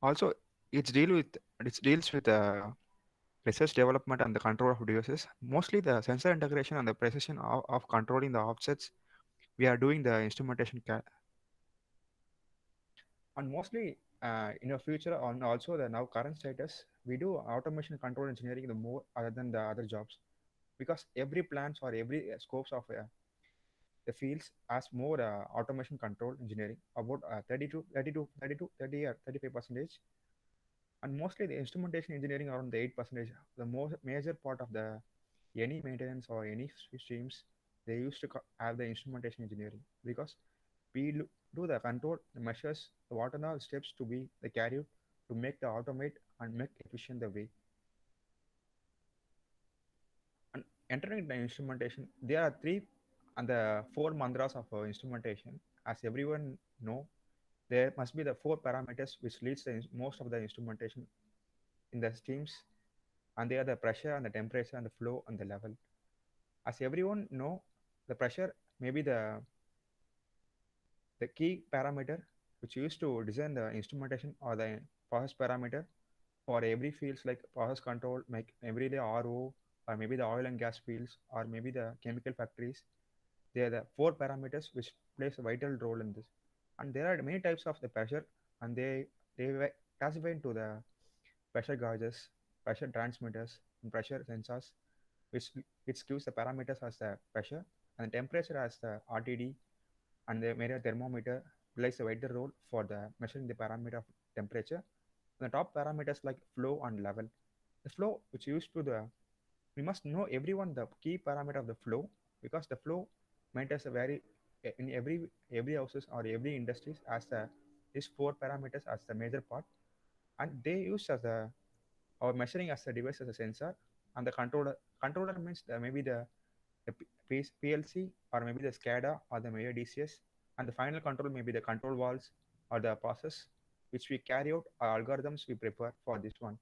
Also, it deals with research development and the control of devices. Mostly the sensor integration and the precision of controlling the offsets. We are doing the instrumentation and mostly in the future and also the now current status, we do automation control engineering the more other than the other jobs because every plans or every scopes of the fields as more automation control engineering about 30 or 35 percentage, and mostly the instrumentation engineering around the 8 percentage. The most major part of the any maintenance or any streams, they used to have the instrumentation engineering because we do the control, the measures, the what are the steps to be the carried to make the automate and make efficient the way. And entering the instrumentation, there are three and the four mantras of instrumentation. As everyone know, there must be the four parameters which leads the most of the instrumentation in the streams, and they are the pressure and the temperature and the flow and the level. As everyone know, the pressure may be the key parameter which used to design the instrumentation or the process parameter for every fields like process control, like every the RO or maybe the oil and gas fields or maybe the chemical factories. They are the four parameters which plays a vital role in this. And there are many types of the pressure, and they classify into the pressure gauges, pressure transmitters, and pressure sensors, which which gives the parameters as the pressure and the temperature as the RTD, and the mercury thermometer plays a vital role for the measuring the parameter of temperature. The top parameters like flow and level. The flow which used to the we must know everyone the key parameter of the flow because the flow maintains a very in every houses or every industries as the these four parameters as the major part, and they use as a or measuring as a device as a sensor, and the controller means maybe the PLC or maybe the SCADA or the maybe DCS, and the final control may be the control valves or the process which we carry out or algorithms we prepare for this one.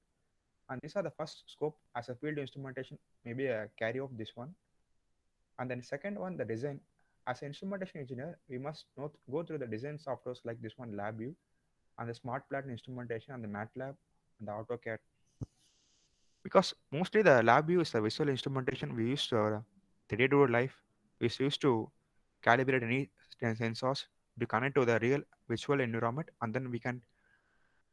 And these are the first scope as a field instrumentation, maybe a carry of this one. And then second one, the design. As an instrumentation engineer, we must go through the design softwares like this one, LabVIEW, and the Smart Plant instrumentation, and the MATLAB, and the AutoCAD. Because mostly the LabVIEW is the visual instrumentation we use to the day-to-day life. We used to calibrate any sensors to connect to the real visual environment, and then we can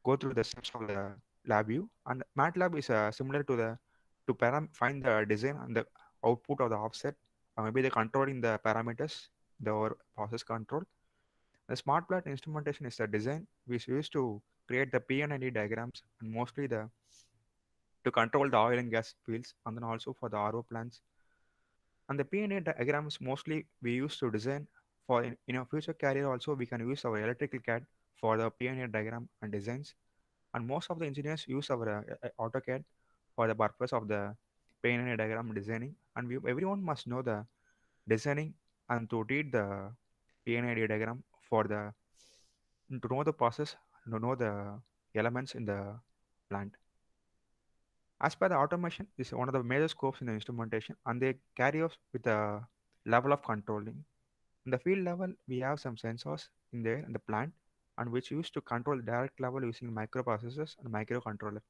go through the steps of the LabVIEW. And MATLAB is similar to the find the design and the output of the offset, or maybe the controlling the parameters, the process control. The smart plant instrumentation is the design which used to create the PNID diagrams and mostly the to control the oil and gas fields, and then also for the RO plants. And the PNA diagrams mostly we use to design for in our future career also we can use our electrical CAD for the PNA diagram and designs. And most of the engineers use our AutoCAD for the purpose of the PNA diagram designing. And everyone must know the designing and to read the PNA diagram for the to know the process, to know the elements in the plant. As per the automation, this is one of the major scopes in the instrumentation, and they carry us with a level of controlling. In the field level, we have some sensors in there in the plant, and which used to control the direct level using microprocessors and microcontroller.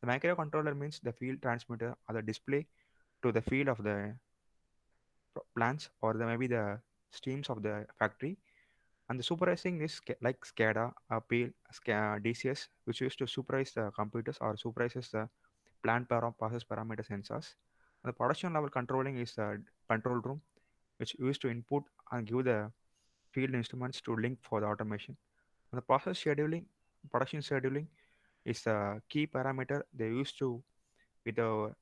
The microcontroller means the field transmitter or the display to the field of the plants or maybe the streams of the factory. And the supervising is like SCADA, DCS, which used to supervise the computers or supervises the plant process parameter sensors. And the production level controlling is the control room, which used to input and give the field instruments to link for the automation. And the process scheduling, production scheduling is the key parameter they used to with the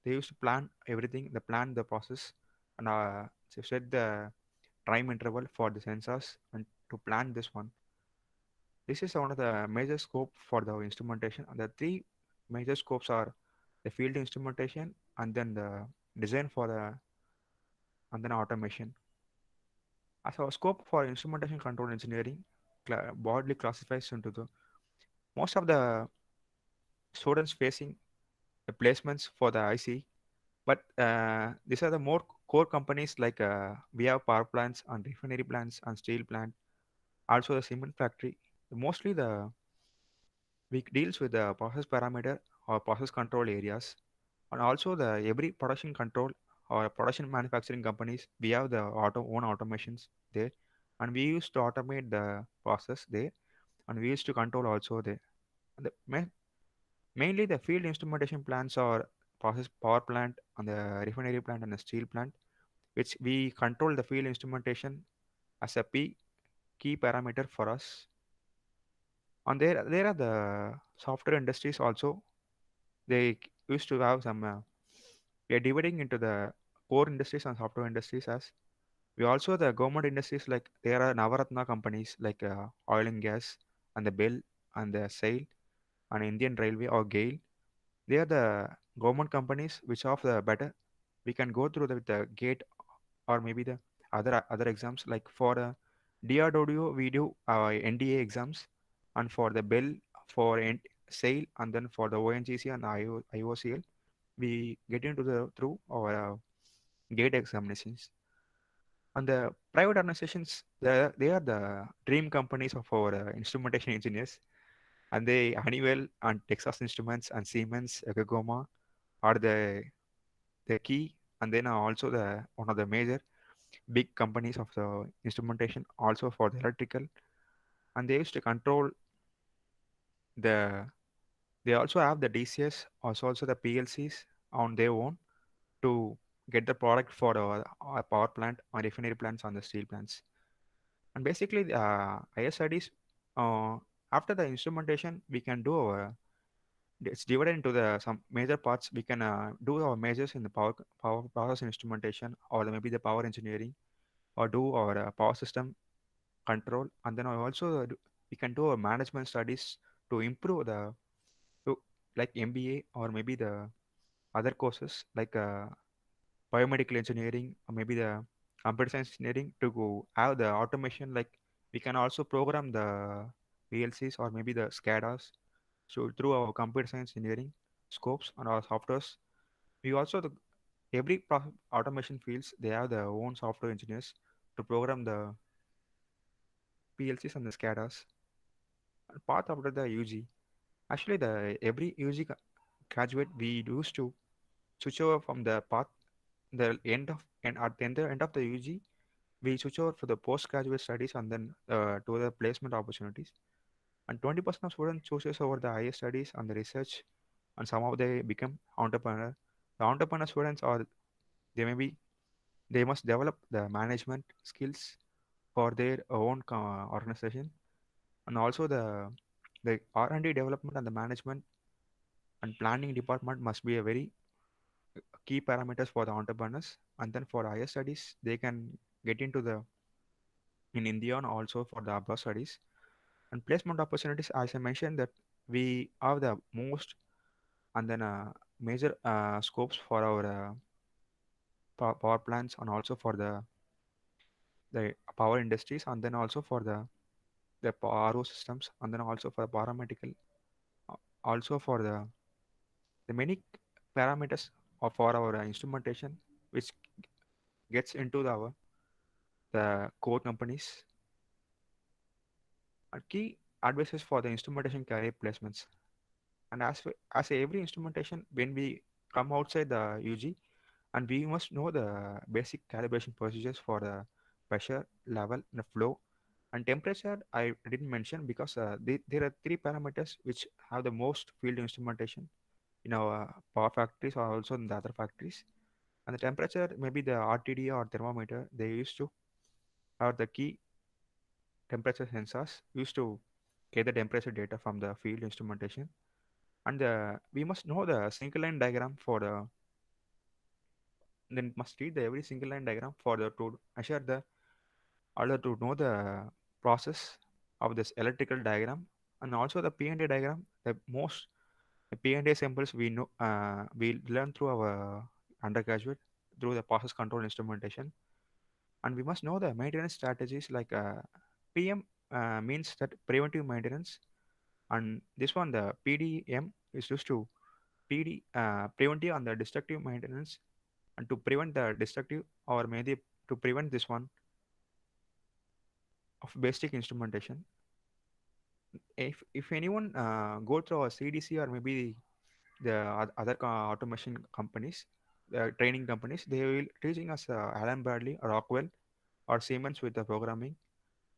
they used to plan everything, the plan the process, and to set the time interval for the sensors and to plan this one. This is one of the major scope for the instrumentation. And the three major scopes are the field instrumentation and then the design for the and then automation. As our scope for instrumentation control engineering broadly classifies into the most of the students facing the placements for the IC, but these are the more core companies like we have power plants and refinery plants and steel plant, also the cement factory. Mostly the We deals with the process parameter or process control areas, and also the every production control or production manufacturing companies, we have the own automations there, and we used to automate the process there, and we used to control also there. And mainly the field instrumentation plants are process power plant and the refinery plant and the steel plant, which we control the field instrumentation as a key parameter for us. And there are the software industries also. They used to have some. We are dividing into the core industries and software industries as we also the government industries, like there are Navaratna companies like oil and gas and the Bell and the Sail and Indian Railway or GAIL. They are the government companies which of the better. We can go through the gate or maybe the other exams, like for DRDO we do NDA exams, and for the Bell for Sail, and then for the ONGC and IOCL we get into the through our gate examinations. And the private organizations, they are the dream companies of our instrumentation engineers, and they Honeywell and Texas Instruments and Siemens, Gagoma are the key, and then also the one of the major big companies of the instrumentation also for the electrical, and they used to control the they also have the DCS, also the PLCs on their own to get the product for our power plant or refinery plants on the steel plants. And basically ISIDs, uh, after the instrumentation we can do our, it's divided into the some major parts. We can do our measures in the power process instrumentation, or maybe the power engineering, or do our power system control, and then I also we can do a management studies to improve the to, like MBA or maybe the other courses like biomedical engineering or maybe the computer science engineering to go have the automation, like we can also program the PLCs or maybe the SCADAs. So through our computer science engineering scopes and our softwares, we also the every automation fields they have their own software engineers to program the PLCs and the SCADAs. And path after the UG. Actually, the every UG graduate we used to switch over from the path the end of and at the end of the UG we switch over for the postgraduate studies and then to the placement opportunities. And 20% of students chooses over the higher studies and the research, and some of they become entrepreneur. The entrepreneur students are they must develop the management skills for their own organization, and also the R&D development and the management and planning department must be a very key parameters for the entrepreneurs. And then for higher studies they can get into the in India and also for the abroad studies. And placement opportunities, as I mentioned, that we have the most and then major scopes for our power plants and also for the power industries, and then also for the RO systems, and then also for paramedical, also for the many parameters for our instrumentation, which gets into the core companies. And key advices for the instrumentation career placements. And as every instrumentation, when we come outside the UG, and we must know the basic calibration procedures for the pressure, level, and the flow. And temperature, I didn't mention because there are three parameters which have the most field instrumentation in our power factories or also in the other factories. And the temperature, maybe the RTD or thermometer, they used to have the key temperature sensors used to get the temperature data from the field instrumentation. And we must know the single line diagram for the then must read the every single line diagram for the to assure the order to know the process of this electrical diagram, and also the P&A diagram. The most the P&A symbols we know we learn through our undergraduate through the process control instrumentation. And we must know the maintenance strategies like PM means that preventive maintenance, and this one the PDM is used to PD preventive and the destructive maintenance, and to prevent the destructive or maybe to prevent this one of basic instrumentation. If anyone go through a CDC or maybe the other automation companies, training companies, they will teaching us Allen Bradley or Rockwell or Siemens with the programming.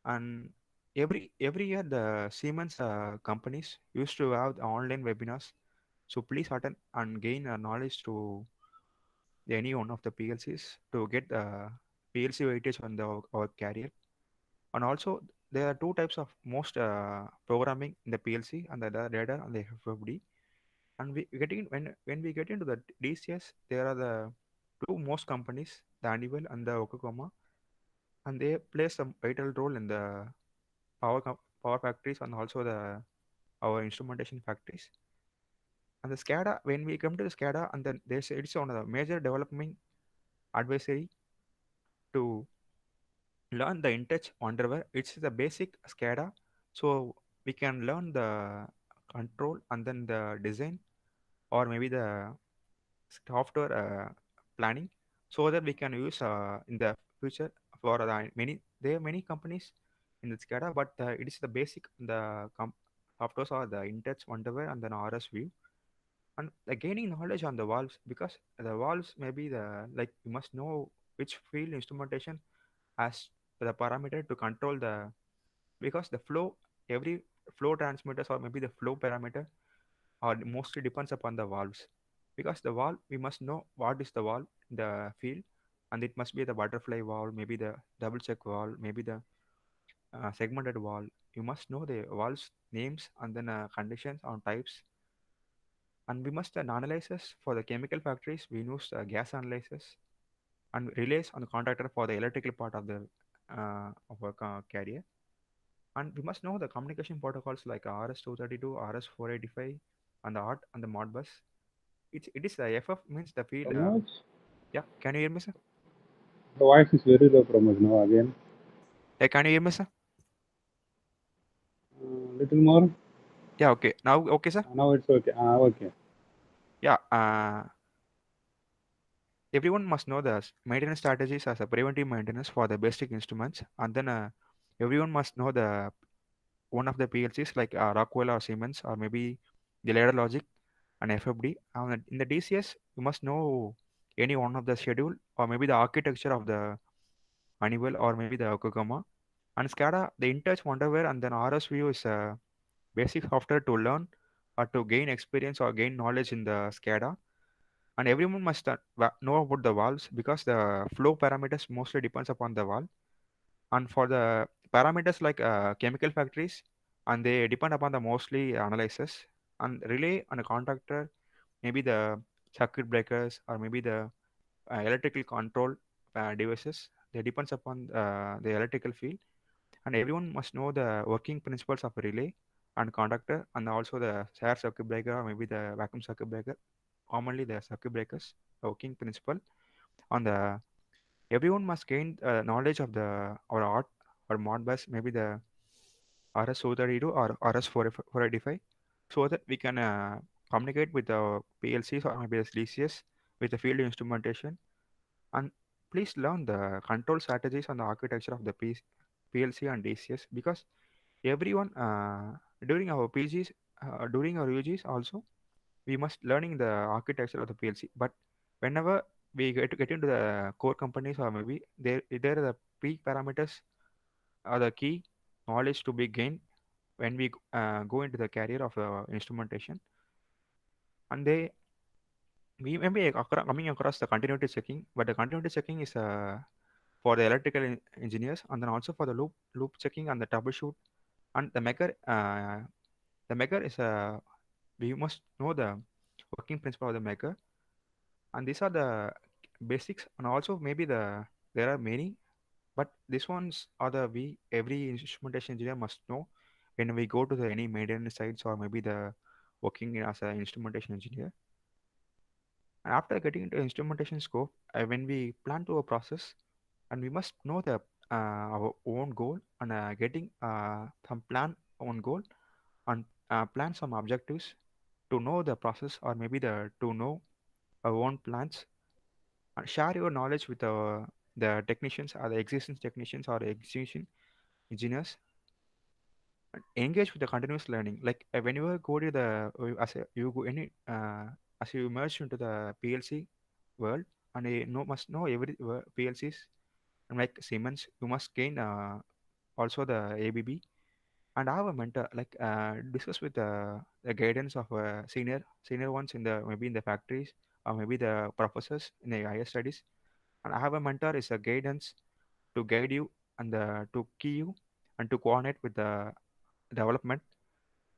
And every year the Siemens companies used to have the online webinars. So please attend and gain knowledge to any one of the PLCs to get the PLC weightage on our carrier. And also there are two types of most programming in the PLC and the radar and the FFD. And we getting when we get into the DCS, there are the two most companies, the Honeywell and the Okakoma, and they play some vital role in the power factories and also the our instrumentation factories. And the SCADA, when we come to the SCADA, and then there's it's one of the major development advisory to learn the InTouch underwear. It's the basic SCADA, so we can learn the control and then the design or maybe the software planning, so that we can use in the future for the many. There are many companies in the SCADA, but it is the basic softwares are the InTouch underwear and then RS View. And the gaining knowledge on the valves, because the valves maybe the like you must know which field instrumentation has the parameter to control the, because the flow, every flow transmitters or maybe the flow parameter or mostly depends upon the valves, because the valve we must know what is the valve in the field, and it must be the butterfly valve, maybe the double check valve, maybe the segmented valve. You must know the valves names and then conditions on types. And we must analysis for the chemical factories, we use gas analysis and relays on the contactor for the electrical part of the of our carrier. And we must know the communication protocols like RS-232, RS-485, and the ART and the Modbus. It is the FF means the field. Pramod, Yeah, can you hear me, sir? the voice is very low, Pramod, now again. Yeah, can you hear me, sir? Little more. Yeah, okay. Now, okay, sir. Now it's okay. Okay. Yeah, everyone must know the maintenance strategies as a preventive maintenance for the basic instruments, and then everyone must know the one of the PLCs like Rockwell or Siemens or maybe the Ladder Logic and FFD. In the DCS, you must know any one of the schedule or maybe the architecture of the Honeywell or maybe the Okagama. And SCADA, the InTouch Wonderware and then RSView is a basic software to learn or to gain experience or gain knowledge in the SCADA. And everyone must know about the valves, because the flow parameters mostly depends upon the valve. And for the parameters like chemical factories, and they depend upon the mostly analysis and relay and a contactor, maybe the circuit breakers or maybe the electrical control devices. They depends upon the electrical field. And everyone must know the working principles of a relay and conductor, and also the share circuit breaker or maybe the vacuum circuit breaker, commonly the circuit breakers working principle. On the everyone must gain knowledge of the or art or Modbus, maybe the RS-232 or RS-485, so that we can communicate with the PLCs or maybe the DCS with the field instrumentation. And please learn the control strategies on the architecture of the PLC and DCS, because everyone during our PGs, during our UGs also, we must learning the architecture of the PLC. But whenever we get into the core companies or maybe there are the peak parameters are the key knowledge to be gained when we go into the career of instrumentation. And we may be coming across the continuity checking, but the continuity checking is for the electrical engineers, and then also for the loop checking and the troubleshoot. And the maker is we must know the working principle of the maker. And these are the basics. And also maybe there are many, but these ones are the we every instrumentation engineer must know when we go to the any maintenance sites or maybe the working as an instrumentation engineer. And after getting into instrumentation scope, when we plan to a process, and we must know the our own goal, and getting some plan on goal, and plan some objectives to know the process or maybe to know our own plans, and share your knowledge with the technicians or the existing technicians or the existing engineers. and engage with the continuous learning. Like when you go to the as a, you go any as you merge into the PLC world, and you know must know every PLCs, and like Siemens, you must gain also the ABB, and have a mentor, like discuss with the guidance of senior ones in the maybe in the factories, or maybe the professors in the higher studies. And I have a mentor is a guidance to guide you, and to key you, and to coordinate with the development,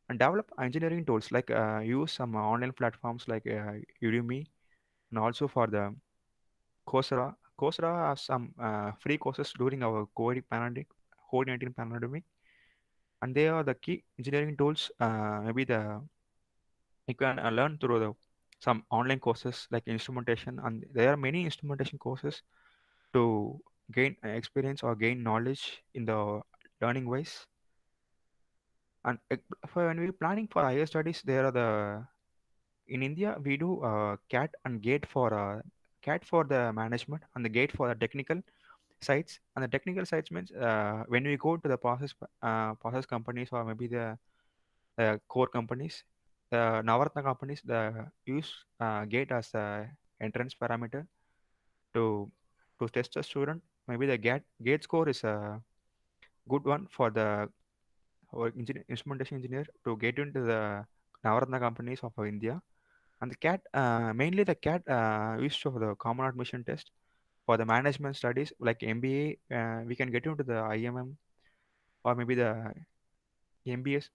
and develop engineering tools, like use some online platforms like Udemy, and also for the Coursera has some free courses during our COVID-19 pandemic, and they are the key engineering tools. Maybe the you can learn through the some online courses like instrumentation, and there are many instrumentation courses to gain experience or gain knowledge in the learning wise. And for when we're planning for higher studies, there are the in India we do CAT and GATE for CAT for the management, and the GATE for the technical sites. And the technical sites means when we go to the process companies, or maybe the core companies, the Navartna companies, the use GATE as the entrance parameter to test the student. Maybe the GATE score is a good one for the instrumentation engineer to get into the Navaratna companies of India. And the CAT, mainly the CAT used for the common admission test for the management studies like MBA. We can get into the IMM, or maybe the MBS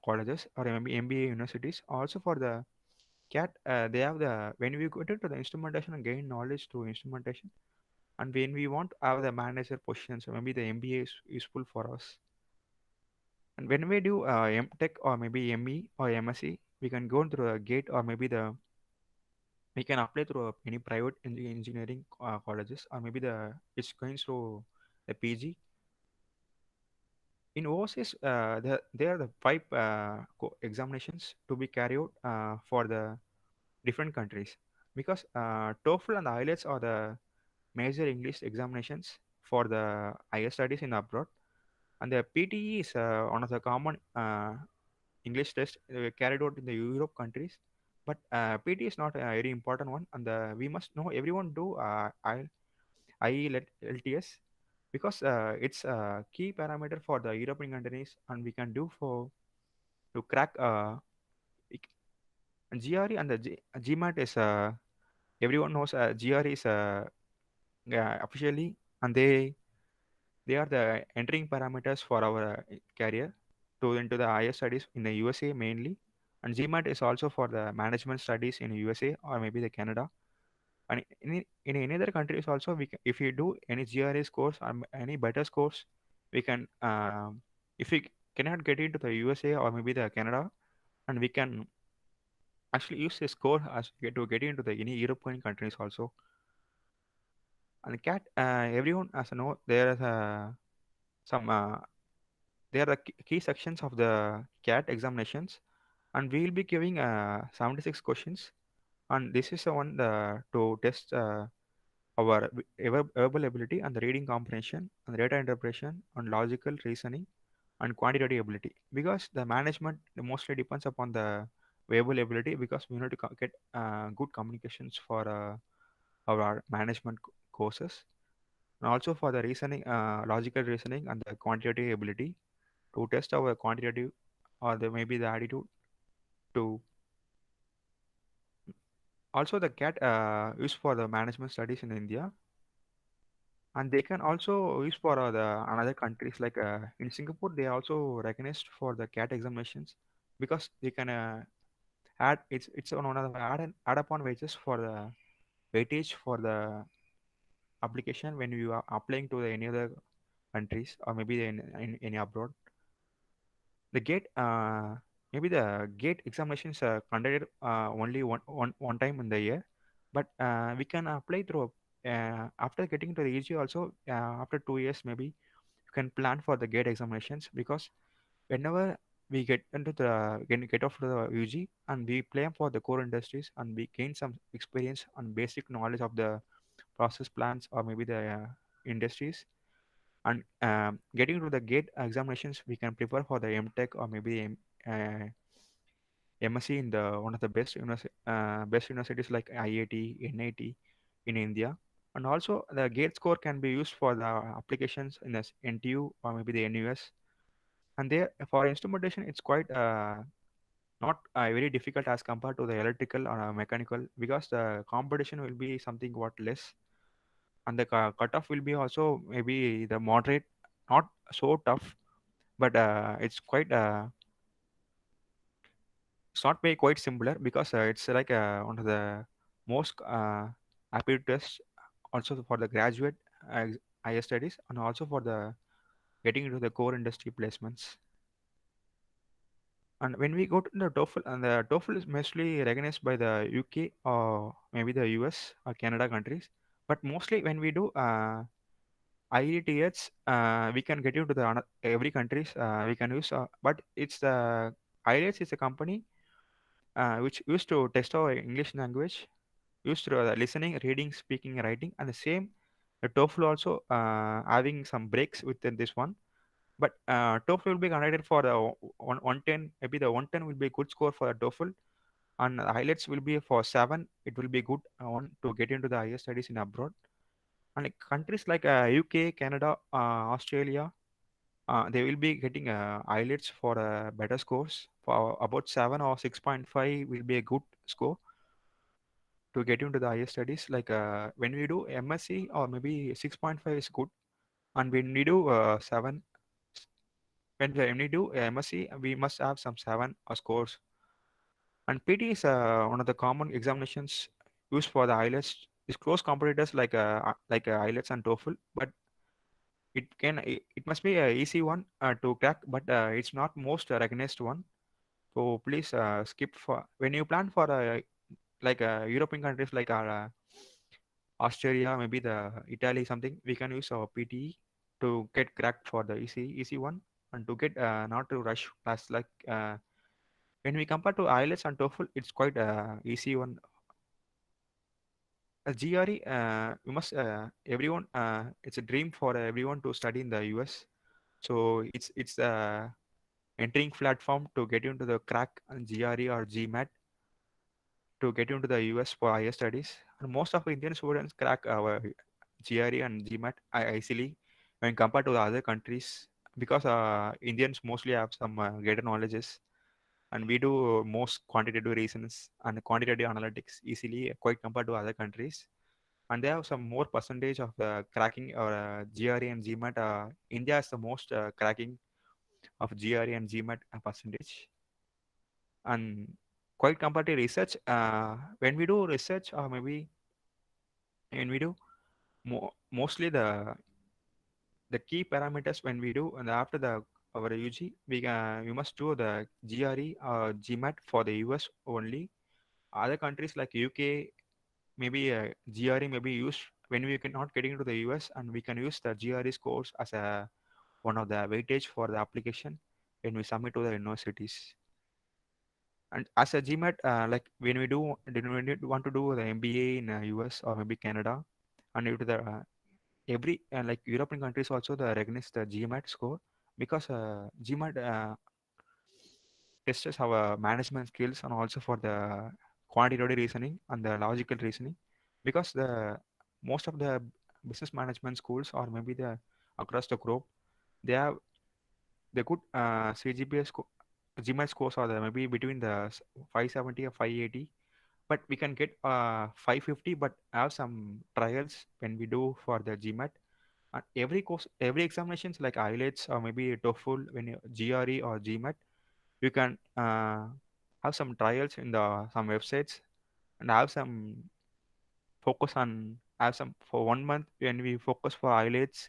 colleges, or maybe MBA universities. Also for the CAT, they have the when we go into the instrumentation and gain knowledge through instrumentation, and when we want to have the manager positions, so maybe the MBA is useful for us. And when we do MTech, or maybe ME or MSc, we can go through a gate, or maybe the we can apply through any private engineering colleges, or maybe it's going through the PG. In overseas, there are the five examinations to be carried out for the different countries, because TOEFL and IELTS are the major English examinations for the higher studies in abroad, and the PTE is one of the common English test carried out in the Europe countries. But PT is not a very important one, and we must know everyone do IELTS, because it's a key parameter for the European countries, and we can do for to crack ec- GRE, and the GMAT is everyone knows GRE is officially, and they are the entering parameters for our career to into the higher studies in the USA mainly. And GMAT is also for the management studies in USA, or maybe the Canada. And in any other countries also, if you do any GRE course or any better scores, we can if we cannot get into the USA or maybe the Canada, and we can actually use the score as to get into the any European countries also. And cat everyone as know there is some they are the key sections of the CAT examinations, and we will be giving 76 questions. And this is the one to test our verbal ability, and the reading comprehension, and the data interpretation, and logical reasoning, and quantitative ability. Because the management mostly depends upon the verbal ability, because we need to get good communications for our management courses, and also for the reasoning, logical reasoning, and the quantitative ability to test our quantitative, or maybe the attitude to also the CAT used for the management studies in India, and they can also use for the another countries, like in Singapore they are also recognized for the CAT examinations, because they can add it's on one of the add upon wages for the weightage for the application when you are applying to any other countries, or maybe in any abroad. The gate maybe the gate examinations are conducted only one time in the year, but we can apply through after getting to the EG also, after 2 years maybe you can plan for the gate examinations, because whenever we get into the get off to the UG, and we plan for the core industries, and we gain some experience and basic knowledge of the process plants, or maybe the industries, And getting to the gate examinations, we can prepare for the MTech or maybe MSc in the one of the best universities like IIT, NIT in India. And also the gate score can be used for the applications in the NTU or maybe the NUS. And there for instrumentation, it's quite not very difficult as compared to the electrical or mechanical, because the competition will be something what less, and the cutoff will be also maybe the moderate, not so tough, but it's not very quite similar, because it's like one of the most aptitude tests also for the graduate higher studies, and also for the getting into the core industry placements. And when we go to the TOEFL, and the TOEFL is mostly recognized by the UK or maybe the US or Canada countries. But mostly when we do IELTS, we can get into the every countries we can use. But it's the IELTS is a company which used to test our English language, used to listening, reading, speaking, writing, and the same. The TOEFL also having some breaks within this one, but TOEFL will be conducted for the 110. Maybe the 110 will be a good score for the TOEFL, and the highlights will be for 7. It will be good one to get into the higher studies in abroad. And like countries like UK, Canada, Australia, they will be getting IELTS for better scores. For about 7 or 6.5 will be a good score to get into the higher studies. Like when we do MSc or maybe 6.5 is good, and when we do 7, when we do MSc, we must have some 7 scores. And PT is one of the common examinations used for the IELTS. It's close competitors like IELTS and TOEFL, but it must be a easy one to crack, but it's not most recognized one. So please skip for when you plan for European countries like Australia, maybe the Italy something. We can use our PTE to get cracked for the easy one, and to get not to rush class like when we compare to IELTS and TOEFL, it's quite easy one. GRE, we must everyone. It's a dream for everyone to study in the US. So it's entering platform to get into the crack and GRE or GMAT to get into the US for higher studies. And most of the Indian students crack our GRE and GMAT easily when compared to the other countries, because Indians mostly have some greater knowledges, and we do most quantitative reasons and quantitative analytics easily quite compared to other countries. And they have some more percentage of cracking or GRE and GMAT. India is the most cracking of GRE and GMAT percentage. And quite compared to research, when we do research or maybe when we do mostly the key parameters when we do, and after the our UG, we must do the GRE or GMAT for the US only. Other countries like UK, maybe GRE may be used when we cannot getting into the US, and we can use the GRE scores as a one of the weightage for the application when we submit to the universities. And as a GMAT, like when we want to do the MBA in US or maybe Canada, and due to the every like European countries also the recognize the GMAT score, because GMAT tests our management skills and also for the quantitative reasoning and the logical reasoning, because the most of the business management schools or maybe the across the globe, they have the good CGPA GMAT scores are the maybe between the 570 or 580, but we can get 550, but have some trials when we do for the GMAT. And every course, every examinations like IELTS or maybe TOEFL, when you GRE or GMAT, you can have some trials in the some websites, and have some focus on have some for 1 month when we focus for IELTS,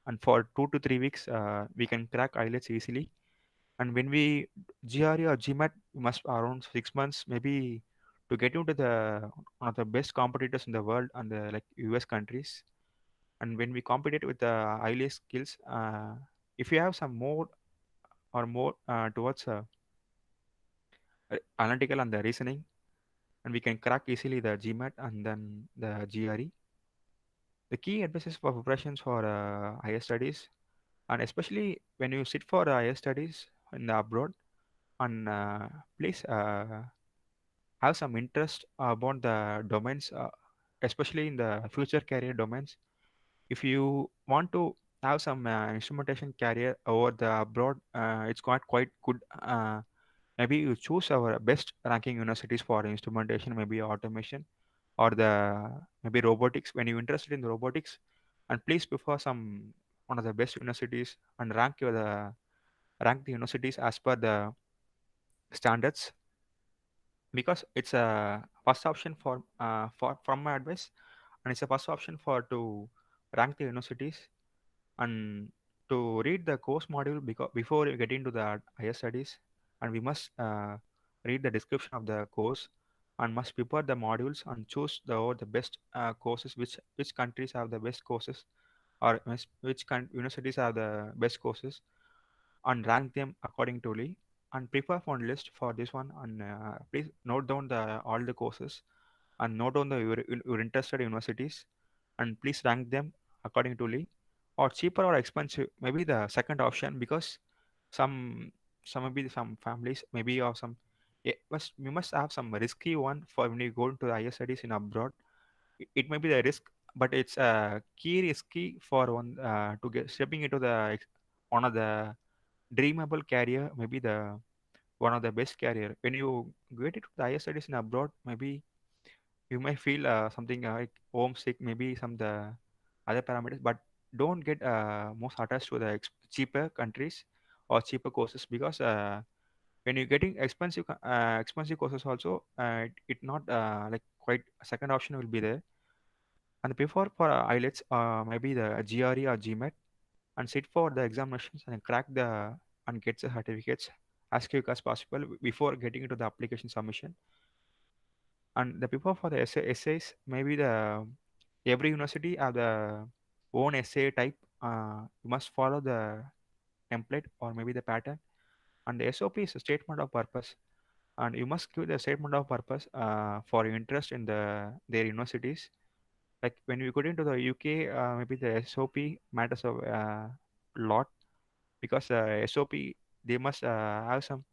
and for 2 to 3 weeks we can crack IELTS easily. And when we GRE or GMAT, we must around 6 months maybe to get into the one of the best competitors in the world and the like US countries. And when we compete with the IELTS skills, if you have some more or more towards analytical and the reasoning, and we can crack easily the GMAT and then the GRE. The key advices for preparations for higher studies, and especially when you sit for higher studies in the abroad, and please have some interest about the domains, especially in the future career domains. If you want to have some instrumentation career over the abroad, it's quite good. Maybe you choose our best ranking universities for instrumentation, maybe automation, or the maybe robotics. When you're interested in the robotics, and please prefer some one of the best universities and rank the universities as per the standards, because it's a first option for from my advice, and it's a first option for to rank the universities and to read the course module before you get into the higher studies. And we must read the description of the course and must prepare the modules and choose the best courses, which countries have the best courses, or universities have the best courses, and rank them accordingly, and prepare for list for this one. And please note down the all the courses and note down the your interested universities, and please rank them accordingly. Or cheaper or expensive, maybe the second option, because some maybe some families maybe, or some, yeah, must we must have some risky one for when you go into the higher studies in abroad. It may be the risk, but it's a key risky for one to get stepping into one of the dreamable career, maybe the one of the best career. When you get into the higher studies in abroad, maybe you may feel something like homesick, maybe some the other parameters, but don't get most attached to the cheaper countries or cheaper courses, because when you're getting expensive courses also, it not like quite a second option will be there. And before for IELTS, maybe the GRE or GMAT, and sit for the examinations and crack the and get the certificates as quick as possible before getting into the application submission. And the paper for the essays, maybe the every university have the own essay type. You must follow the template or maybe the pattern. And the SOP is a statement of purpose, and you must give the statement of purpose for your interest in their universities. Like when we go into the UK, maybe the SOP matters a lot, because SOP, they must have some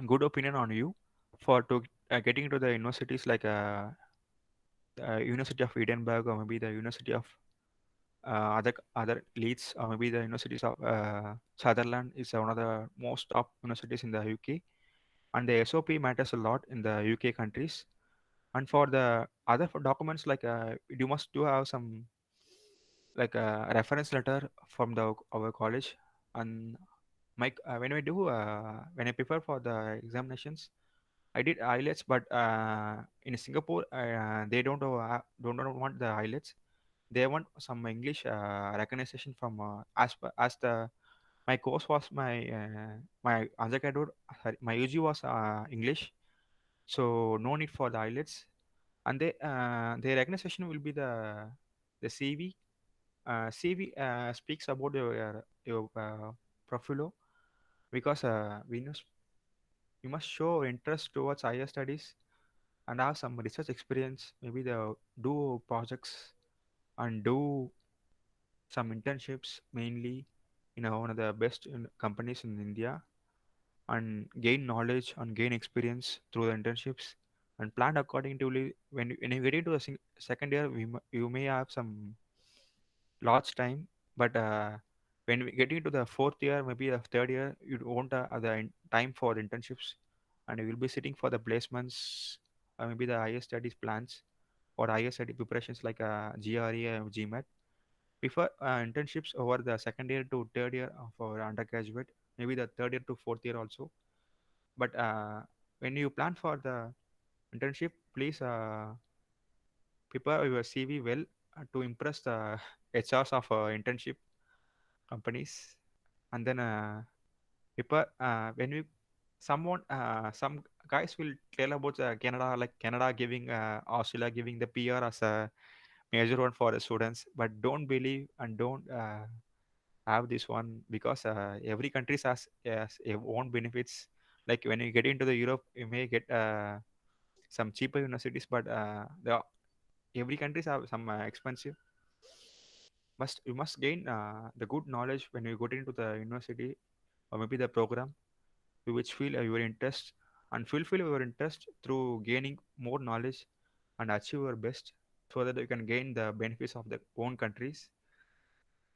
good opinion on you for to getting into the universities like University of Edinburgh, or maybe the University of other Leeds, or maybe the universities of Sutherland is one of the most top universities in the UK. And the SOP matters a lot in the UK countries. And for the other documents, like you must do have some like a reference letter from the our college. And when we do when I prepare for the examinations, I did IELTS, but in Singapore, don't want the IELTS. They want some English recognition from as the my course was my undergraduate, sorry, my UG was English, so no need for the IELTS. And their recognition will be the CV. CV speaks about your profilo, because we must show interest towards higher studies and have some research experience, maybe the do projects and do some internships, mainly one of the best companies in India, and gain knowledge and gain experience through the internships, and plan accordingly. When you get into the second year, you may have some large time, but when we get into the fourth year, maybe the third year, you won't have the time for the internships, and you will be sitting for the placements, maybe the higher studies plans or higher study preparations like GRE or GMAT. Prefer internships over the second year to third year of our undergraduate, maybe the third year to fourth year also. But when you plan for the internship, please prepare your CV well to impress the HRs of internship companies. And then prepare when you someone some guys will tell about Canada, like Canada giving Australia giving the PR as a major one for the students, but don't believe and don't have this one, because every country has a own benefits. Like when you get into the Europe, you may get some cheaper universities, but every countries have some expensive. Must you must gain the good knowledge when you go into the university or maybe the program to which feel your interest and fulfill your interest through gaining more knowledge and achieve your best so that you can gain the benefits of the own countries.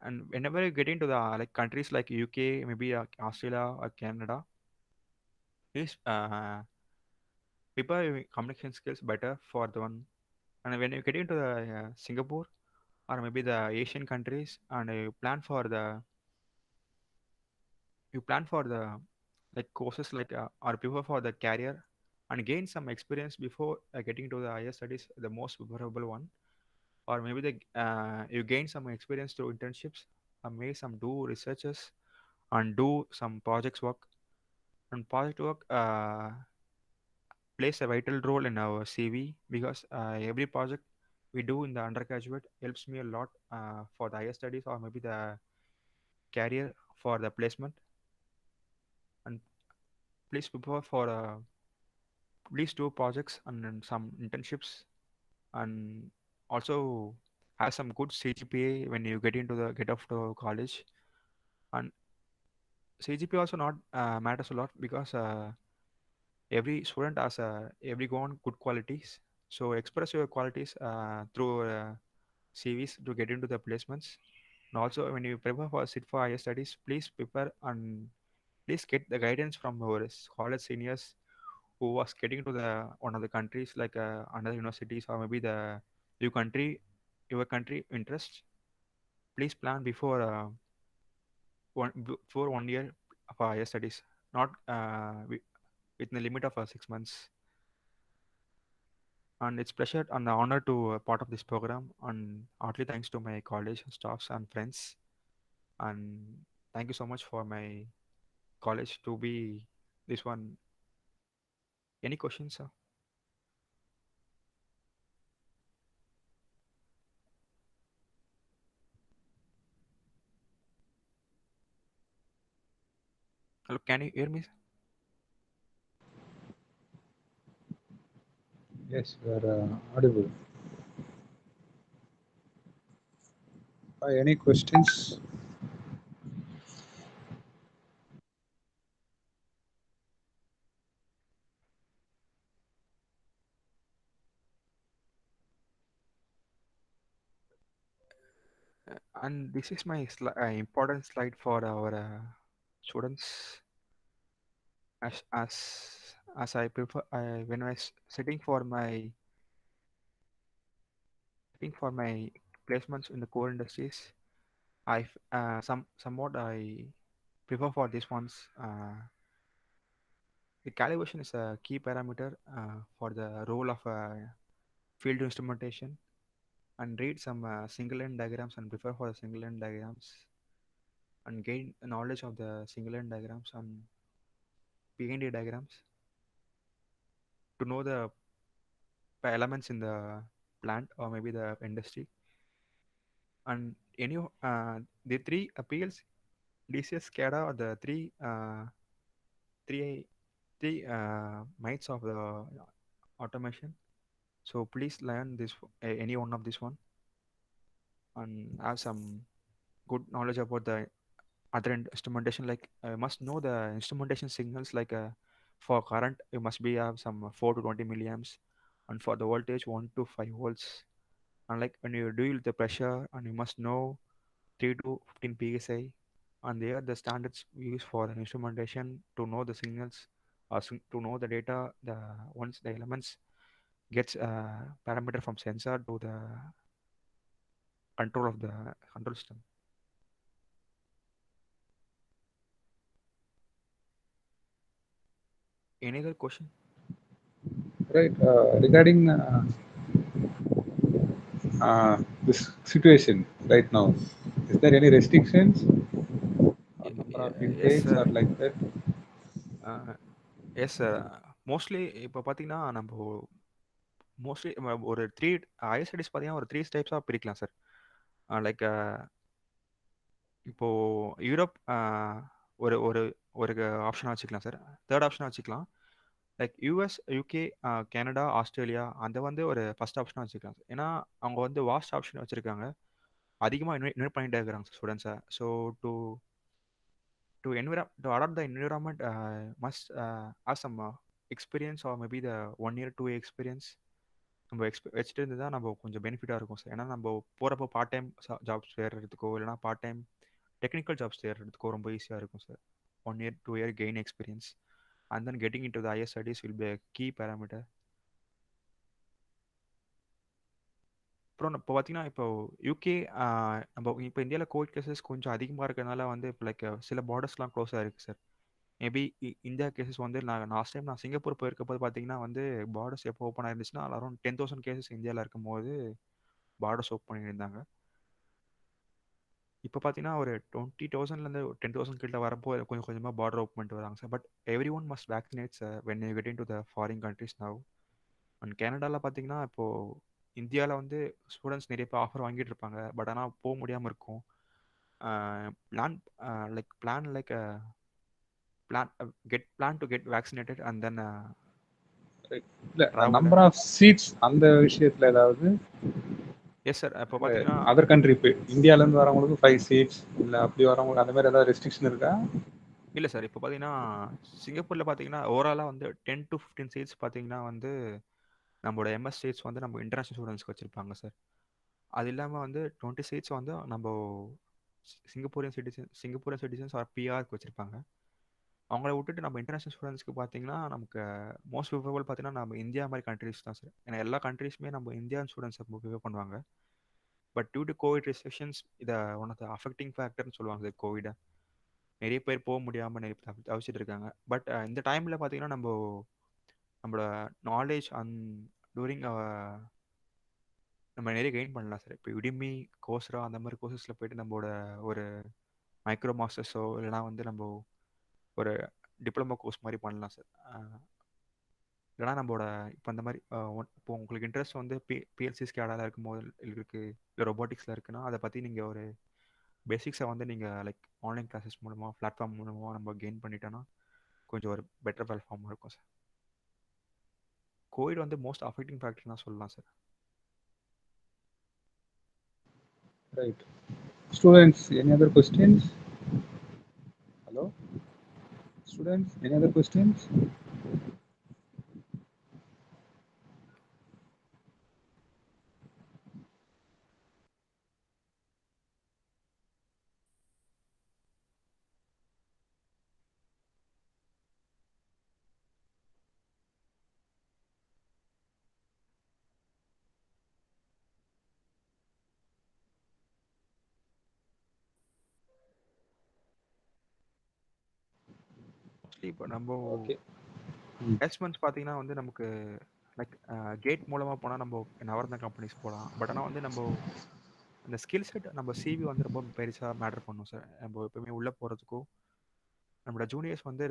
And whenever you get into the like countries like UK, maybe Australia or Canada, please prepare your communication skills better for the one. And when you get into the Singapore or maybe the Asian countries, and you plan for the like courses like or prepare for the career and gain some experience before getting to the higher studies, the most preferable one. Or maybe you gain some experience through internships or maybe some do researches and do some projects work. And project work plays a vital role in our CV because every project we do in the undergraduate helps me a lot for the higher studies or maybe the career for the placement. And please prepare for please do projects and then some internships, and also have some good CGPA when you get off to college. And CGPA also not matters a lot because every student has every own good qualities. So express your qualities through CVs to get into the placements. And also when you prepare for sit for higher studies, please prepare and please get the guidance from your college seniors who was getting to the one of the countries like another universities or maybe the your country your country interest. Please plan before before 1 year for higher studies, not within the limit of 6 months. And it's pleasure and honor to part of this program, and heartily thanks to my college staffs and friends. And thank you so much for my college to be this one. Any questions, sir? Hello, can you hear me? Yes, you are audible. Any questions? And this is my important slide for our students. As I prefer, when sitting for my placements in the core industries, somewhat I prefer for these ones. The calibration is a key parameter for the role of field instrumentation, and read some single line diagrams and prefer for the single line diagrams and gain knowledge of the single line diagrams and PND diagrams to know the elements in the plant or maybe the industry. And the three appeals, DCS, SCADA, or the three three mites of the automation. So please learn this any one of this one and have some good knowledge about the other instrumentation. Like must know the instrumentation signals. Like for current, you must be have some 4 to 20 milliamps, and for the voltage 1 to 5 volts. And like when you deal with the pressure, and you must know 3 to 15 psi, and they are the standards we use for the instrumentation to know the signals or to know the data. The once the elements gets parameter from sensor to the control of the control system. Any other question? Right. Regarding this situation right now, is there any restrictions or number of Yes, intakes sir. or like that? Yes sir. Mostly இப்போ பார்த்தீங்கன்னா நம்ம mostly ஒரு higher studies பார்த்தீங்கன்னா ஒரு 3 டைப்ஸாக பிரிக்கலாம் sir. Like இப்போது Europe ஒரு ஒரு ஒரு ஆப்ஷனாக வச்சுக்கலாம் சார். தேர்ட் ஆப்ஷனாக வச்சுக்கலாம். Like US, UK, Canada, Australia அந்த வந்து ஒரு ஃபர்ஸ்ட் ஆப்ஷனாக வச்சுருக்காங்க. ஏன்னா அவங்க வந்து வாஸ்ட் ஆப்ஷன் வச்சுருக்காங்க. அதிகமாக இன்வைட் பண்ணிட்டே இருக்கிறாங்க ஸ்டூடெண்ட்ஸை. So to to adapt the environment must have some experience or maybe the 1 year 2 year experience நம்ம வச்சுட்டு இருந்து தான் நம்ம கொஞ்சம் பெனிஃபிட்டாக இருக்கும் சார். ஏன்னா நம்ம போகிறப்போ பார்ட் டைம் ஜாப்ஸ் தேடுறதுக்கோ இல்லைனா பார்ட் டைம் டெக்னிக்கல் ஜாப்ஸ் தேடுறதுக்கோ ரொம்ப ஈஸியாக இருக்கும் sir. 1 year 2 year gain experience and then getting in to the higher studies will be a key parameter. அப்புறம் இப்போ பார்த்தீங்கன்னா இப்போ யூகே, நம்ம இப்போ இந்தியாவில் கோவிட் கேசஸ் கொஞ்சம் அதிகமாக இருக்கிறதுனால வந்து இப்போ லைக் சில பார்டர்ஸ்லாம் க்ளோஸாக இருக்குது சார். மேபி இந்தியா கேசஸ் வந்து லாஸ்ட் டைம் நான் சிங்கப்பூர் போயிருக்க போது பார்த்தீங்கன்னா வந்து பார்டர்ஸ் எப்போ ஓப்பன் ஆயிருந்துச்சுன்னா அரௌண்ட் 10,000 கேசஸ் இந்தியாவில் இருக்கும்போது பார்டர்ஸ் ஓப்பன் பண்ணியிருந்தாங்க. இப்போ பார்த்தீங்கன்னா ஒரு 20,000லேருந்து 10,000 கிட்ட வரப்போ கொஞ்சம் கொஞ்சமாக பார்டர் ஓப்பன் பண்ணிட்டு வராங்க sir. But everyone must vaccinates when you get in to the foreign countries now. And கனடாவில் பார்த்தீங்கன்னா இப்போது இந்தியாவில் வந்து ஸ்டூடெண்ட்ஸ் நிறைய பேர் ஆஃபர் வாங்கிட்டு இருப்பாங்க. பட் ஆனால் போக முடியாமல் இருக்கும். Plan like plan to get vaccinated and then இல்ல ட்ராவல். நம்பர் ஆஃப் சீட்ஸ் அந்த விஷயத்துல ஏதாவது எஸ் சார். இப்போ பார்த்தீங்கன்னா அதர் கண்ட்ரி இப்போ இந்தியால இருந்து வரவங்களுக்கு 5 சீட்ஸ் இல்ல அப்படி வரவங்களுக்கு அந்த மாதிரி ஏதாவது ரெஸ்ட்ரிக்ஷன் இருக்கா? இல்லை சார். இப்போ பார்த்தீங்கன்னா சிங்கப்பூரில் பார்த்தீங்கன்னா ஓவராலாக வந்து 10 to 15 சீட்ஸ் பார்த்தீங்கன்னா வந்து நம்மளோட எம்எஸ் சீட்ஸ் வந்து நம்ம இன்டர்நேஷனல் ஸ்டூடெண்ட்ஸ்க்கு வச்சுருப்பாங்க சார். அது இல்லாமல் வந்து 20 சீட்ஸ் வந்து நம்ம சிங்கப்பூரியன் சிட்டிசன்ஸ் ஆர் பிஆருக்கு வச்சுருப்பாங்க. அவங்கள விட்டுட்டு நம்ம இன்டர்நேஷனல் ஸ்டூடெண்ட்ஸ்க்கு பார்த்தீங்கன்னா நமக்கு மோஸ்ட் ப்ரிஃபரபிள் பார்த்தீங்கன்னா நம்ம இந்தியா மாதிரி கண்ட்ரீஸ் தான் சார். ஏன்னா எல்லா கண்ட்ரீஸுமே நம்ம இந்தியன் ஸ்டூடெண்ட்ஸை ப்ரிஃபர் பண்ணுவாங்க. But due to COVID restrictions இதை ஒன் ஆஃப் த அஃபெக்டிங் ஃபேக்டர்னு சொல்லுவாங்க சார் கோவிடை. நிறைய பேர் போக முடியாமல் நிறைய பேர் தவிச்சிட்டு இருக்காங்க. பட் இந்த டைமில் பார்த்தீங்கன்னா நம்மளோட நாலேஜ் அண்ட் டூரிங் நம்ம நிறைய கெயின் பண்ணலாம் சார். இப்போ Udemy, கோர்ஸ்ரா அந்த மாதிரி கோர்சஸில் போயிட்டு நம்மளோட ஒரு மைக்ரோ மாஸ்டர்ஸோ இல்லைனா வந்து நம்ம ஒரு டிப்ளமோ கோர்ஸ் மாதிரி பண்ணலாம் சார். இல்லைனா நம்மளோட இப்போ அந்த மாதிரி இப்போ உங்களுக்கு இன்ட்ரெஸ்ட் வந்து பிஎல்சி ஸ்கேடாவில் இருக்கும்போது இருக்குது இல்லை ரொபோட்டிக்ஸில் இருக்குன்னா அதை பற்றி நீங்கள் ஒரு பேசிக்ஸை வந்து நீங்கள் லைக் ஆன்லைன் கிளாஸஸ் மூலமாக பிளாட்ஃபார்ம் மூலமாக நம்ம கெயின் பண்ணிட்டோன்னா கொஞ்சம் ஒரு பெட்டர் பிளாட்ஃபார்மாக இருக்கும் சார். கோவிட் வந்து மோஸ்ட் அஃபெக்டிங் ஃபேக்டர் தான் சொல்லலாம் sir. Right. Students, any other questions? Hello students, any other questions? Mostly இப்போ நம்ம ஓகே. பிளேஸ்மெண்ட்ஸ் பார்த்தீங்கன்னா வந்து நமக்கு லைக் கேட் மூலமாக போனால் நம்ம நவர்ந்த கம்பெனிஸ் போகலாம். பட் ஆனால் வந்து நம்ம அந்த ஸ்கில் செட் நம்ம சிவி வந்து ரொம்ப பெருசாக மேட்டர் பண்ணும் சார். நம்ம எப்பவுமே உள்ளே போகிறதுக்கும் நம்மளோட ஜூனியர்ஸ் வந்து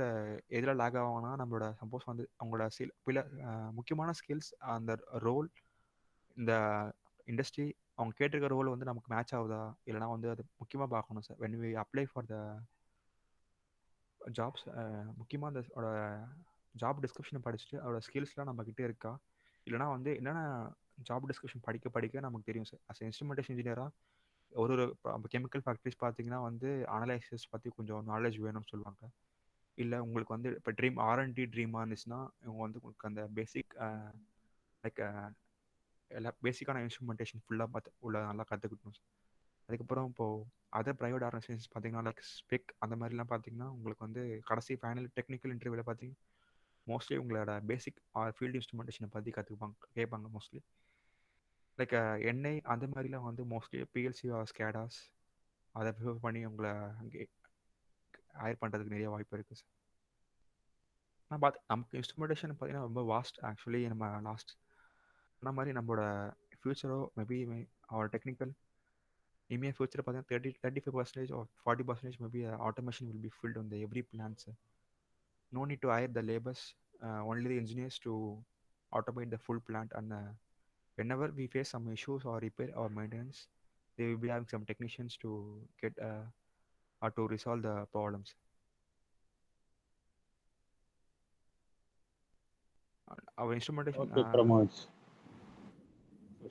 எதில் லேக் ஆவாங்கன்னா நம்மளோட சப்போஸ் வந்து அவங்களோட சில முக்கியமான ஸ்கில்ஸ் அந்த ரோல் இந்த இண்டஸ்ட்ரி அவங்க கேட்டிருக்க ரோல் வந்து நமக்கு மேட்ச் ஆகுதா இல்லைனா வந்து அது முக்கியமாக பார்க்கணும் sir. When we apply for the jobs முக்கியமாக அந்த ஜாப் டிஸ்கிரிப்ஷனை படிச்சுட்டு அதோட ஸ்கில்ஸ்லாம் நம்மக்கிட்டே இருக்கா இல்லைனா வந்து என்னென்ன ஜாப் டிஸ்கிரிப்ஷன் படிக்க படிக்க நமக்கு தெரியும் சார். அஸ் இன்ஸ்ட்ருமெண்டேஷன் இன்ஜினியராக ஒரு கெமிக்கல் ஃபேக்ட்ரிஸ் பார்த்தீங்கன்னா வந்து அனலைசிஸ் பற்றி கொஞ்சம் நாலேஜ் வேணும்னு சொல்லுவாங்க. இல்லை உங்களுக்கு வந்து இப்போ ட்ரீம் ஆர்என்டி ட்ரீமாக இருந்துச்சுன்னா இவங்க வந்து உங்களுக்கு அந்த பேசிக் லைக் எல்லா பேசிக்கான இன்ஸ்ட்ருமெண்டேஷன் ஃபுல்லாக பார்த்து உள்ள நல்லா கற்றுக்கிட்டணும் சார். அதுக்கப்புறம் இப்போது அதர் ப்ரைவேட் ஆர்கனைசேஷன்ஸ் பார்த்தீங்கன்னா லைக் ஸ்பெக் அந்த மாதிரிலாம் பார்த்தீங்கன்னா உங்களுக்கு வந்து கடைசி ஃபைனல் டெக்னிக்கல் இன்டர்வியூவில் பார்த்தீங்கன்னா மோஸ்ட்லி உங்களோட பேசிக் ஃபீல்டு இன்ஸ்ட்ருமெண்டேஷனை பற்றி கேட்பாங்க மோஸ்ட்லி. லைக் என்ஐ அந்த மாதிரிலாம் வந்து மோஸ்ட்லி பிஎல்சி ஸ்கேடாஸ் அதை ப்ரிஃபர் பண்ணி உங்களை அங்கே ஹையர் பண்ணுறதுக்கு நிறைய வாய்ப்பு இருக்குது சார். நான் நமக்கு இன்ஸ்ட்ருமெண்டேஷன் பார்த்தீங்கன்னா ரொம்ப வாஸ்ட் ஆக்சுவலி. நம்ம லாஸ்ட் அந்த மாதிரி நம்மளோட ஃபியூச்சரோ மேபி அவர் டெக்னிக்கல் இனிமேல் ஃபியூச்சர் பார்த்தீங்கன்னா 35% or 40% maybe automation will be filled on the every plants. No need to hire the laborers, only the engineers to automate the full plant. And whenever we face some issues or repair or maintenance, they will be having some technicians to get or to resolve the problems. our instrumentation. Okay Pramoj,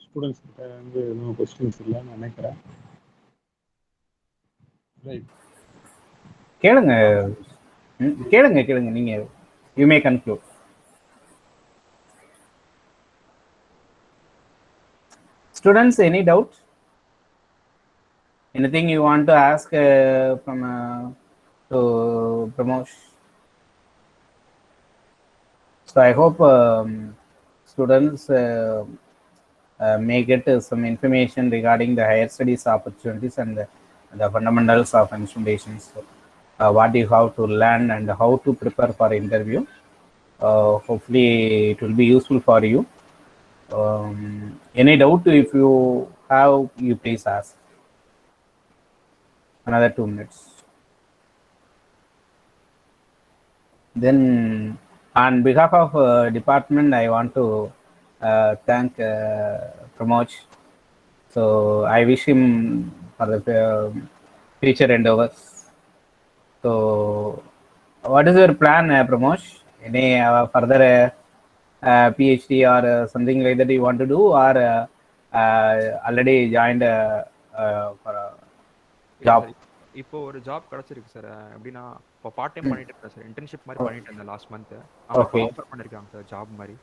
students கிட்ட வந்து எதுவும் questions இல்லைன்னு நினைக்கிறேன். Right, கேளுங்க கேளுங்க நீங்க, you may conclude. Students, any doubt? Anything you want to ask from to Pramosh? So I hope students may get some information regarding the higher studies opportunities and the fundamentals of instrumentations. What you have to learn and how to prepare for interview. Hopefully it will be useful for you. Any doubt, if you have, you please ask. Another 2 minutes. Then on behalf of department, I want to thank Pramosh. So I wish him for the future endeavors. So what is your plan, Pramosh? Any further PhD or something like that you want to do, or already joined for a job? இப்போ ஒரு job கிடைச்சிருக்கு sir. எப்படின்னா இப்போ part time பண்ணிட்டு இருக்கேன் sir. Internship மாதிரி பண்ணிட்டு இருந்தேன் லாஸ்ட் மந்த். அவங்க ஆஃபர் பண்ணிருக்காங்க சார் ஜாப் மாதிரி.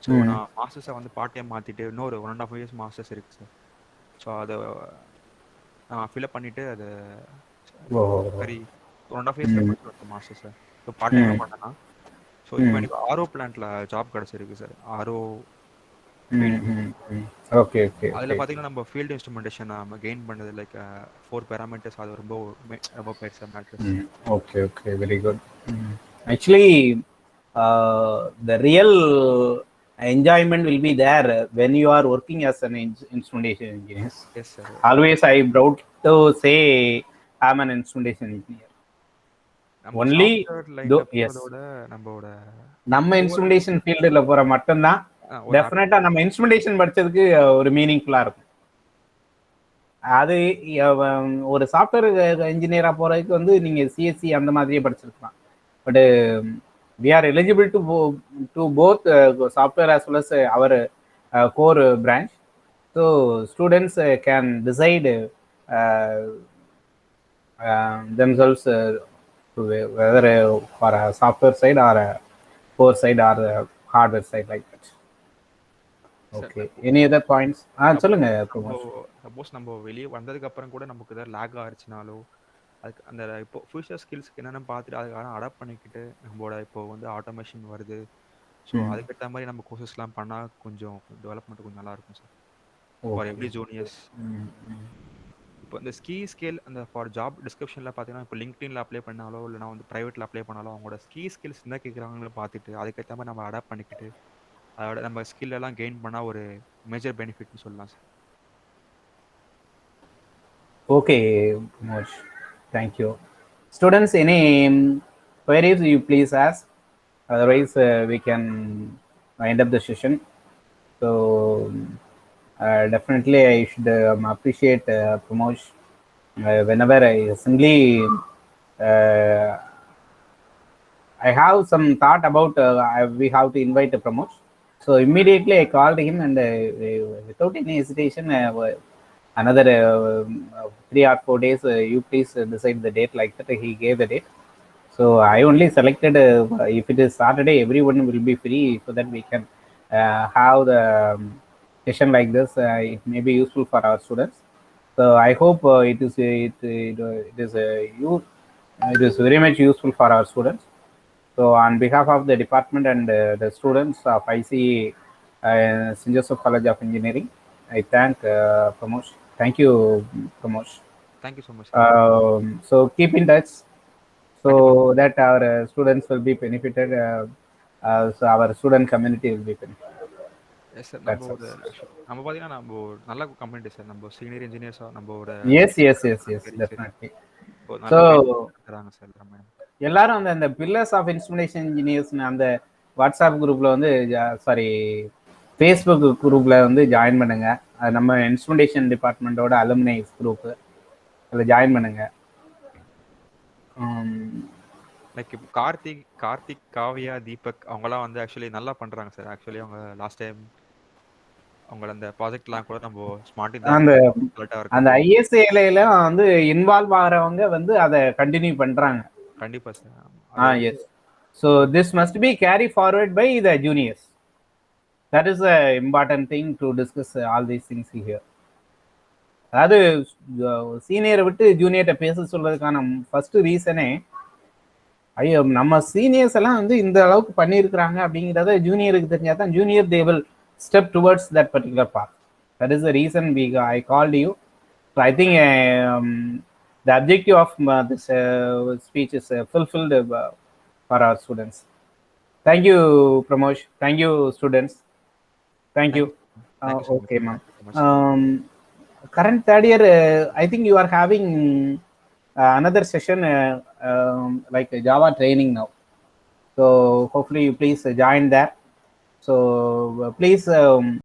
ஸோ நான் மாஸ்டர்ஸை வந்து பார்ட் டைம் மாற்றிட்டு இன்னொரு 1.5 years மாஸ்டர்ஸ் இருக்கு சார். ஸோ அதை நான் ஃபில்அப் பண்ணிட்டு அது சரி 1.5 years பண்ணிட்டு masters sir. So part time பண்ணேன்னா ஸோ இப்போ எனக்கு ஆர்ஓ பிளான்ட்ல ஜாப் கிடைச்சிருக்கு சார். RO okay okay. அதில் பார்த்தீங்கன்னா நம்ம ஃபீல்டு இன்ஸ்ட்ருமெண்டேஷன் நம்ம கெயின் பண்ணது லைக் 4 parameters. அது ரொம்ப ரொம்ப பெருசாக matters. Okay okay, very good. Actually the real enjoyment will be there when you are working as an instrumentation engineer. Yes sir. Always I proud to say I'm an instrumentation engineer. Only yes, நம்ம instrumentation ஃபீல்டுல போற மட்டும்தான் டெஃபினட்டா நம்ம instrumentation படிச்சதுக்கு ஒரு மீனிங்ஃபுல்லா இருக்கும். அது ஒரு சாஃப்ட்வேர் இன்ஜினியரா போறதுக்கு வந்து நீங்க சிஎஸ்சி அந்த மாதிரியே படிச்சிருக்கலாம். But we are eligible to both software as well as our core branch. So students can decide themselves whether for a software side or a core side or a hardware side like that. Okay, any other points? சொல்லுங்க. Suppose நம்ம வெளியே வந்ததுக்கு அப்புறம் கூட நமக்கு ஏதாவது லேக் ஆச்சுனாலோ அதுக்கு அந்த இப்போ ஃபியூச்சர் ஸ்கில்ஸ்க்கு என்னென்ன பார்த்துட்டு அதுக்கான அடாப்ட் பண்ணிக்கிட்டு நம்மளோட இப்போ வந்து ஆட்டோமேஷன் வருது. ஸோ அதுக்கேற்ற மாதிரி நம்ம கோர்சஸ்லாம் பண்ணால் கொஞ்சம் டெவலப்மெண்ட் கொஞ்சம் நல்லா இருக்கும் சார் ஃபார் எவ்ரி ஜூனியர்ஸ். இப்போ இந்த ஸ்கேல் அந்த ஃபார் ஜாப் டிஸ்கிரிப்ஷனில் பார்த்தீங்கன்னா இப்போ லிங்க்டின்ல அப்ளை பண்ணாலோ இல்லைனா வந்து ப்ரைவேட்டில் அப்ளை பண்ணாலோ அவங்களோட ஸ்கில்ஸ் என்ன கேட்குறாங்களோ பார்த்துட்டு அதுக்கேற்ற மாதிரி நம்ம அடாப்ட் பண்ணிக்கிட்டு அதோட நம்ம ஸ்கில் எல்லாம் கெயின் பண்ணால் ஒரு மேஜர் பெனிஃபிட்னு சொல்லலாம் sir. Okay Mosh, thank you. Students, any queries you please ask, otherwise we can wind up the session. So definitely I should appreciate Pramosh whenever I simply I have some thought about we have to invite Pramosh. So immediately I called him and without any hesitation another 3 or 4 days, you please decide the date, like that he gave the date. So I only selected if it is Saturday, everyone will be free, so that we can have the session like this. It may be useful for our students. So I hope it is very much useful for our students. So on behalf of the department and the students of ICE St. Joseph College of Engineering, I thank Pramosh. Thank you, Pramosh. Thank you so much. So keep in touch so that our students will be benefited. So our student community will be benefited. Yes sir. நம்ம பாத்தீங்கன்னா நம்ம நல்ல community sir. நம்ம senior இன்ஜினியர்ஸா நம்மளோட yes definitely. So எல்லாரும் அந்த pillars of instrumentation engineers அந்த WhatsApp குரூப்ல வந்து சாரி ஃபேஸ்புக் குரூப்ல வந்து ஜாயின் பண்ணுங்க. அது நம்ம இன்ஸ்ட்ருமெண்டேஷன் டிபார்ட்மெண்ட்டோட அலுமினைஸ் குரூப், அதில் ஜாயின் பண்ணுங்க. லைக் இப்போ கார்த்திக் காவ்யா தீபக் அவங்கலாம் வந்து ஆக்சுவலி நல்லா பண்றாங்க சார். ஆக்சுவலி அவங்க லாஸ்ட் டைம் அவங்கள அந்த ப்ராஜெக்ட்லாம் கூட நம்ம ஸ்மார்ட் இந்த அந்த கலெக்டாக அந்த இருக்கட்டும். ஐஎஸ்ஏல வந்து இன்வால்வ் ஆகிறவங்க வந்து அதை கண்டினியூ பண்றாங்க. கண்டிப்பா sir. Yes. So this must be carry forward by the juniors. That is a important thing to discuss all these things here. அதாவது சீனியரை விட்டு ஜூனியர்கிட்ட பேச சொல்றதுக்கான ஃபர்ஸ்ட் ரீசனே, ஐயோ நம்ம சீனியர்ஸ் எல்லாம் வந்து இந்த அளவுக்கு பண்ணியிருக்கிறாங்க அப்படிங்கிறத ஜூனியருக்கு தெரிஞ்சா தான் junior they will step towards that particular part. That is the reason I called you. So I think the objective of this speech is fulfilled for our students. Thank you, Pramosh. Thank you, students. Thank you. Thank you so Okay, much. ma'am. Current third year, I think you are having another session like Java training now. So hopefully you please join that. So please